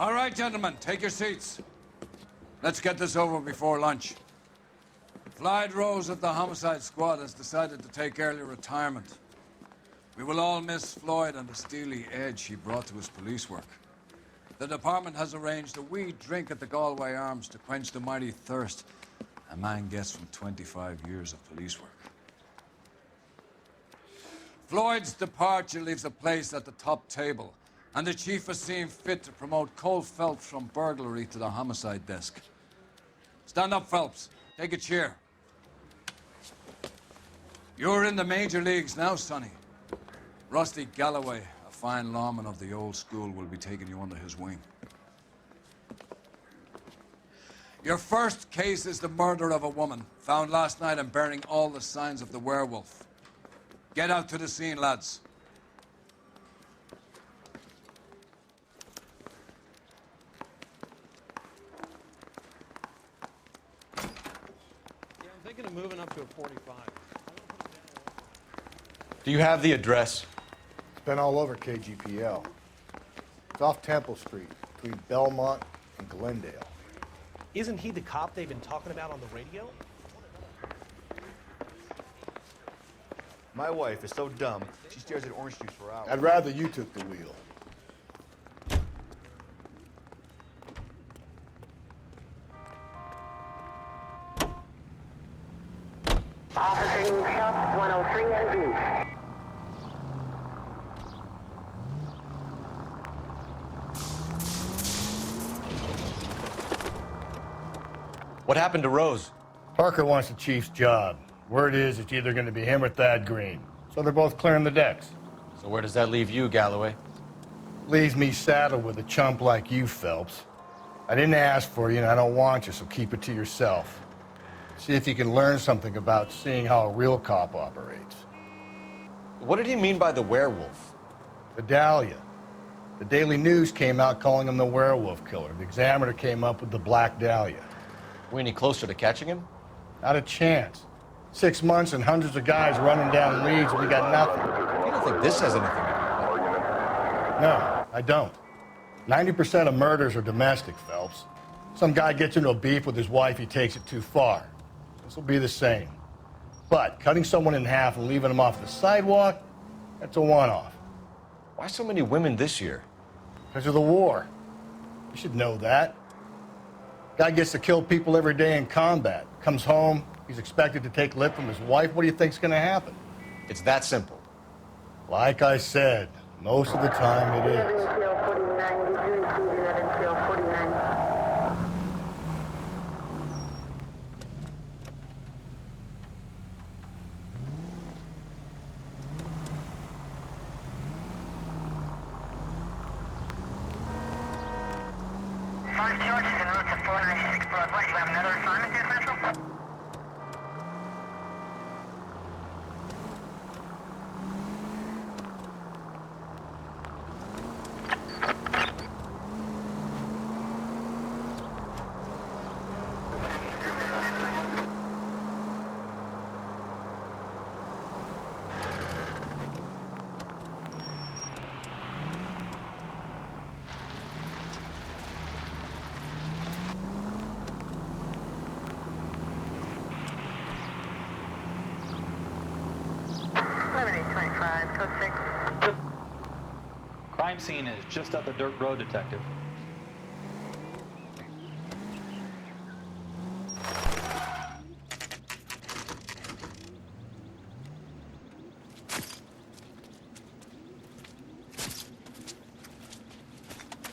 All right, gentlemen, take your seats. Let's get this over before lunch. Floyd Rose of the homicide squad has decided to take early retirement. We will all miss Floyd and the steely edge he brought to his police work. The department has arranged a wee drink at the Galway Arms to quench the mighty thirst a man gets from 25 years of police work. Floyd's departure leaves a place at the top table, and the chief has seen fit to promote Cole Phelps from burglary to the homicide desk. Stand up, Phelps. Take a chair. You're in the major leagues now, Sonny. Rusty Galloway, a fine lawman of the old school, will be taking you under his wing. Your first case is the murder of a woman, found last night and bearing all the signs of the werewolf. Get out to the scene, lads. Yeah, I'm thinking of moving up to a 45. Do you have the address? It's been all over KGPL. It's off Temple Street, between Belmont and Glendale. Isn't he the cop they've been talking about on the radio? My wife is so dumb, she stares at orange juice for hours. I'd rather you took the wheel. Officer Shop 103 and B. What happened to Rose? Parker wants the chief's job. Word is it's either going to be him or Thad Green. So they're both clearing the decks. So where does that leave you, Galloway? Leaves me saddled with a chump like you, Phelps. I didn't ask for you, and I don't want you, so keep it to yourself. See if you can learn something about seeing how a real cop operates. What did he mean by the werewolf? The Dahlia. The Daily News came out calling him the werewolf killer. The Examiner came up with the Black Dahlia. We any closer to catching him? Not a chance. 6 months and hundreds of guys running down leads, and we got nothing. You don't think this has anything to do with it? No, I don't. 90% of murders are domestic, Phelps. Some guy gets into a beef with his wife, he takes it too far. This will be the same. But cutting someone in half and leaving them off the sidewalk, that's a one-off. Why so many women this year? Because of the war. You should know that. Guy gets to kill people every day in combat. Comes home, he's expected to take lip from his wife. What do you think's gonna happen? It's that simple. Like I said, most of the time it is. 5 George is en route to 496 Broadway. You have another assignment here, Central? Crime scene is just up the dirt road, Detective.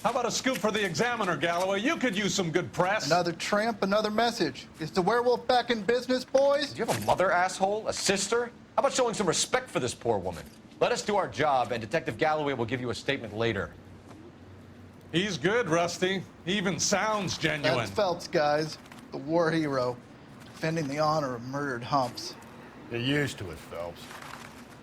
How about a scoop for the Examiner, Galloway? You could use some good press. Another tramp, another message. Is the werewolf back in business, boys? Do you have a mother, asshole? A sister? How about showing some respect for this poor woman? Let us do our job, and Detective Galloway will give you a statement later. He's good, Rusty. He even sounds genuine. That's Phelps, guys. The war hero. Defending the honor of murdered humps. Get used to it, Phelps.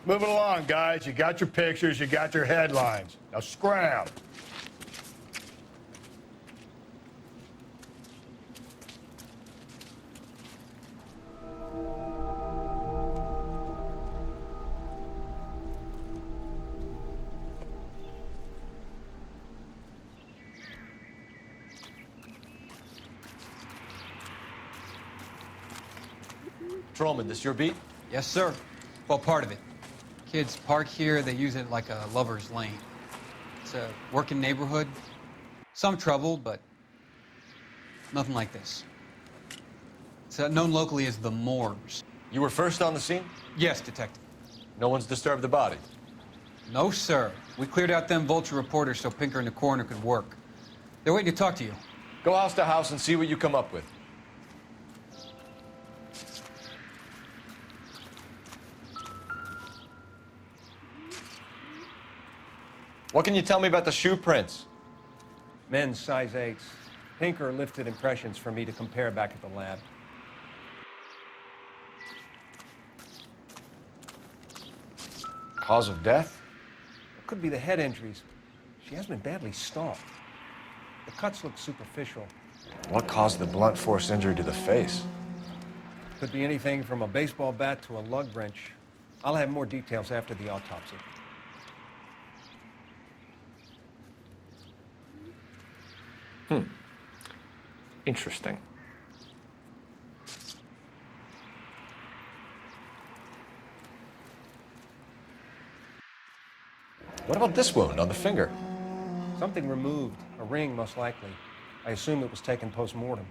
Moving along, guys. You got your pictures, you got your headlines. Now scram. Patrolman, this your beat? Yes, sir. Well, part of it. Kids park here, they use it like a lover's lane. It's a working neighborhood. Some trouble, but nothing like this. It's known locally as the Moors. You were first on the scene? Yes, detective. No one's disturbed the body? No, sir. We cleared out them vulture reporters so Pinker and the coroner could work. They're waiting to talk to you. Go house to house and see what you come up with. What can you tell me about the shoe prints? Men's size 8s. Pinker lifted impressions for me to compare back at the lab. Cause of death? It could be the head injuries. She has been badly stalked. The cuts look superficial. What caused the blunt force injury to the face? Could be anything from a baseball bat to a lug wrench. I'll have more details after the autopsy. Interesting. What about this wound on the finger? Something removed. A ring, most likely. I assume it was taken post-mortem.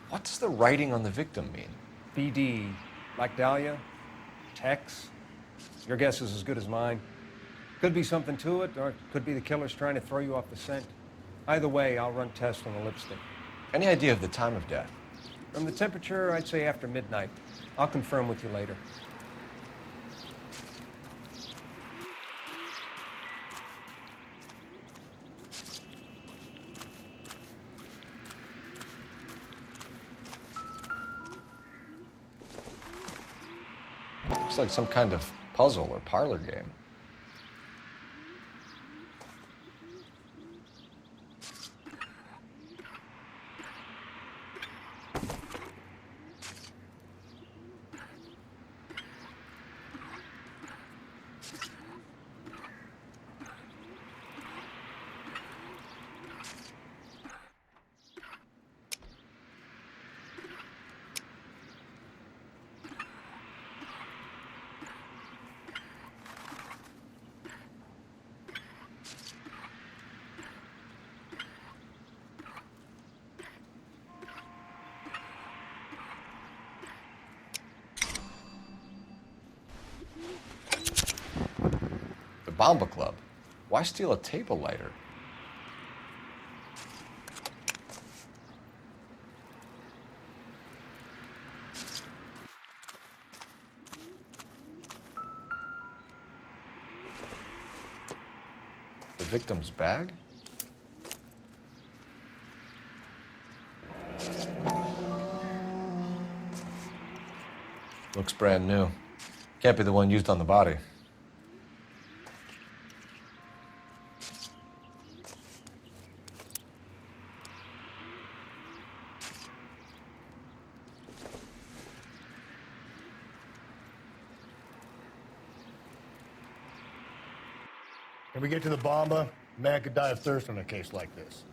What does the writing on the victim mean? BD. Like Dahlia? Tex? Your guess is as good as mine. Could be something to it, or it could be the killer's trying to throw you off the scent. Either way, I'll run tests on the lipstick. Any idea of the time of death? From the temperature, I'd say after midnight. I'll confirm with you later. Looks like some kind of puzzle or parlor game. Bomba Club. Why steal a table lighter? The victim's bag? Looks brand new. Can't be the one used on the body. When we get to the bomba, a man could die of thirst in a case like this.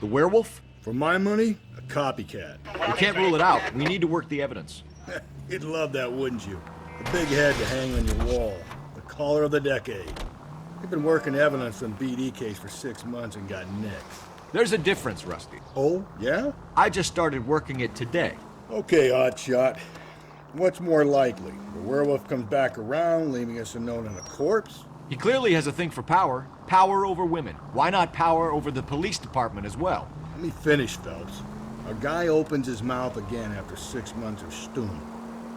The werewolf? For my money, a copycat. We can't rule it out. We need to work the evidence. You'd love that, wouldn't you? The big head to hang on your wall. The caller of the decade. We've been working evidence on BD case for 6 months and got nicks. There's a difference, Rusty. Oh, yeah? I just started working it today. Okay, Hotshot. What's more likely? The werewolf comes back around, leaving us unknown in a corpse? He clearly has a thing for power. Power over women. Why not power over the police department as well? Let me finish, Phelps. A guy opens his mouth again after 6 months of stewing.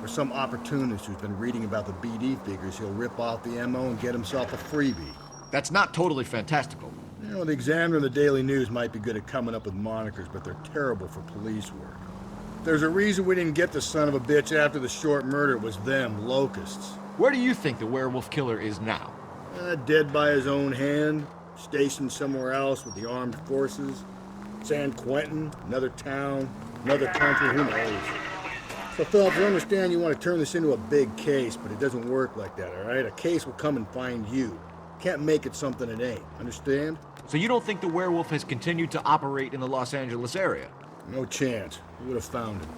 For some opportunist who's been reading about the BD figures, he'll rip off the MO and get himself a freebie. That's not totally fantastical. You know, the Examiner and the Daily News might be good at coming up with monikers, but they're terrible for police work. There's a reason we didn't get the son of a bitch after the short murder. It was them, locusts. Where do you think the werewolf killer is now? Dead by his own hand, stationed somewhere else with the armed forces. San Quentin, another town, another country, who knows? So, Phillips, I understand you want to turn this into a big case, but it doesn't work like that, all right? A case will come and find you. Can't make it something it ain't, understand? So you don't think the werewolf has continued to operate in the Los Angeles area? No chance. We would have found him.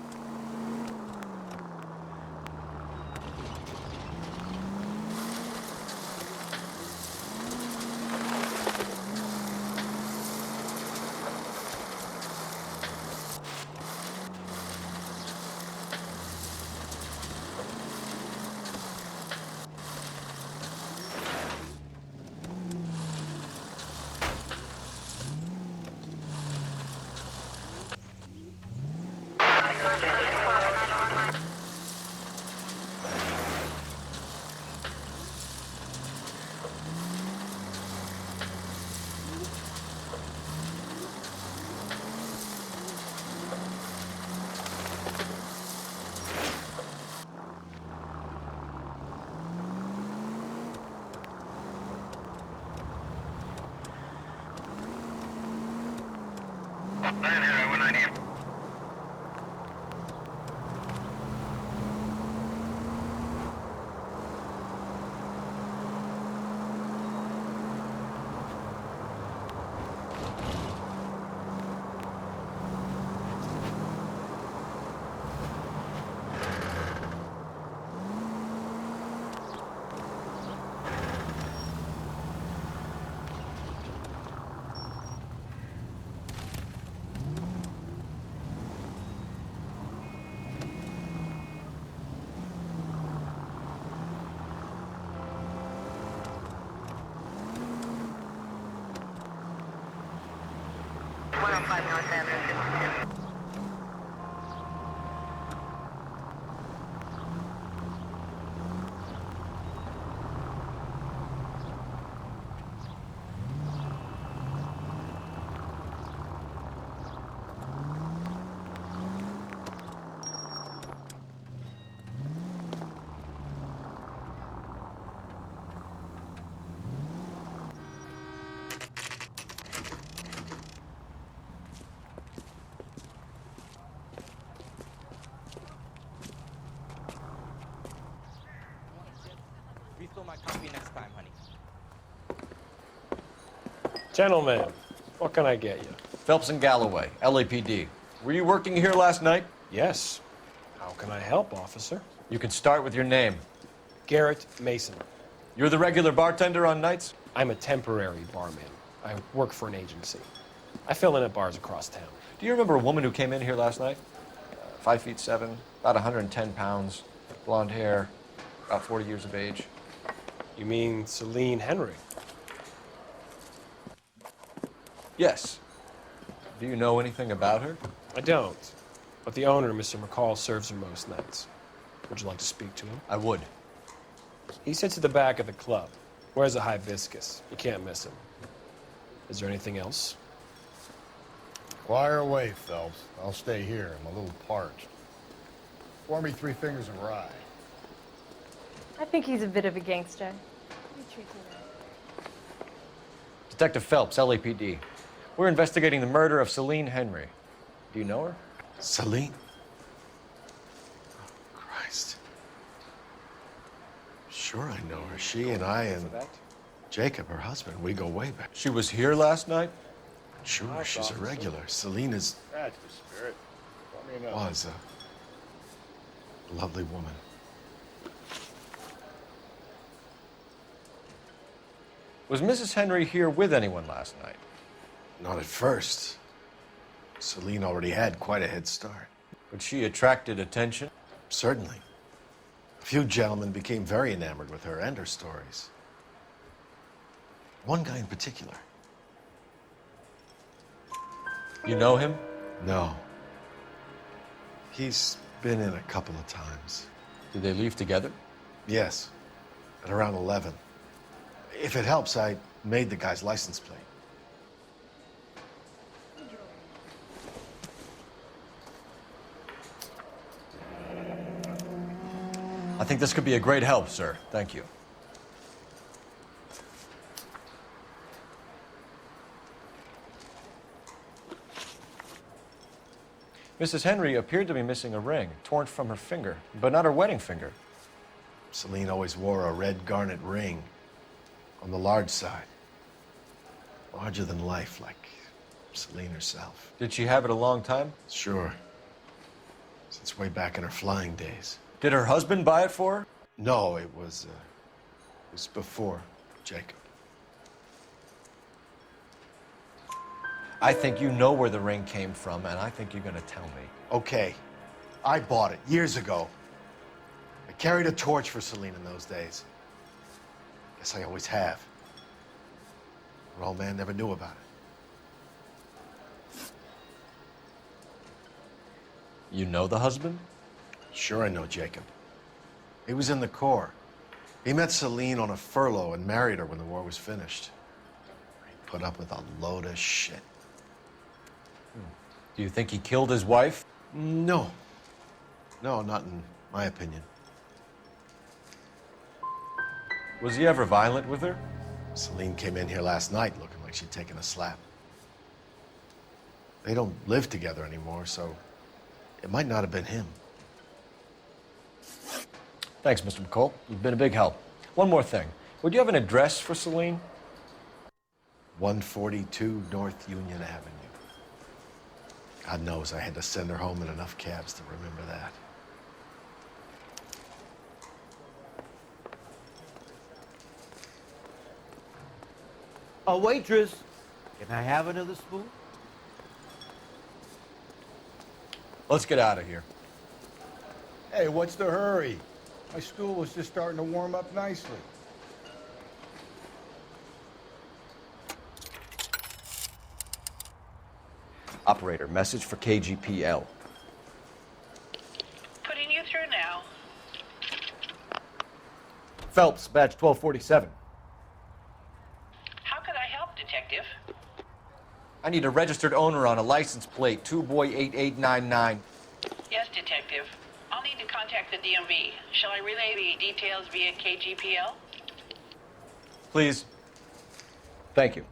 Refill my coffee next time, honey. Gentlemen, what can I get you? Phelps and Galloway, LAPD. Were you working here last night? Yes. How can I help, officer? You can start with your name. Garrett Mason. You're the regular bartender on nights? I'm a temporary barman. I work for an agency. I fill in at bars across town. Do you remember a woman who came in here last night? 5'7", about 110 pounds, blonde hair, about 40 years of age. You mean Celine Henry? Yes. Do you know anything about her? I don't. But the owner, Mr. McCall, serves her most nights. Would you like to speak to him? I would. He sits at the back of the club. Wears a hibiscus. You can't miss him. Is there anything else? Fire away, Phelps. I'll stay here. I'm a little parched. Pour me 3 fingers of rye. I think he's a bit of a gangster. Detective Phelps, LAPD. We're investigating the murder of Celine Henry. Do you know her? Celine? Oh, Christ. Sure I know her. She and I and Jacob, her husband, we go way back. She was here last night? Sure, she's a regular. Celine is... That's the spirit. Was a lovely woman. Was Mrs. Henry here with anyone last night? Not at first. Celine already had quite a head start. But she attracted attention? Certainly. A few gentlemen became very enamored with her and her stories. One guy in particular. You know him? No. He's been in a couple of times. Did they leave together? Yes, at around 11. If it helps, I made the guy's license plate. I think this could be a great help, sir. Thank you. Mrs. Henry appeared to be missing a ring, torn from her finger, but not her wedding finger. Celine always wore a red garnet ring on the large side. Larger than life, like Celine herself. Did she have it a long time? Sure. Since way back in her flying days. Did her husband buy it for her? No, it was before Jacob. I think you know where the ring came from, and I think you're going to tell me. Okay, I bought it years ago. I carried a torch for Celine in those days. Guess I always have. Her old man never knew about it. You know the husband? Sure I know Jacob. He was in the Corps. He met Celine on a furlough and married her when the war was finished. He put up with a load of shit. Do you think he killed his wife? No. No, not in my opinion. Was he ever violent with her? Celine came in here last night looking like she'd taken a slap. They don't live together anymore, so it might not have been him. Thanks, Mr. McCall. You've been a big help. One more thing. Would you have an address for Celine? 142 North Union Avenue. God knows I had to send her home in enough cabs to remember that. A waitress. Can I have another spoon? Let's get out of here. Hey, what's the hurry? My stool was just starting to warm up nicely. Operator, message for KGPL. Putting you through now. Phelps, badge 1247. How could I help, Detective? I need a registered owner on a license plate, 2boy8899. Yes, Detective. I'll need to contact the DMV. Shall I relay the details via KGPL? Please. Thank you.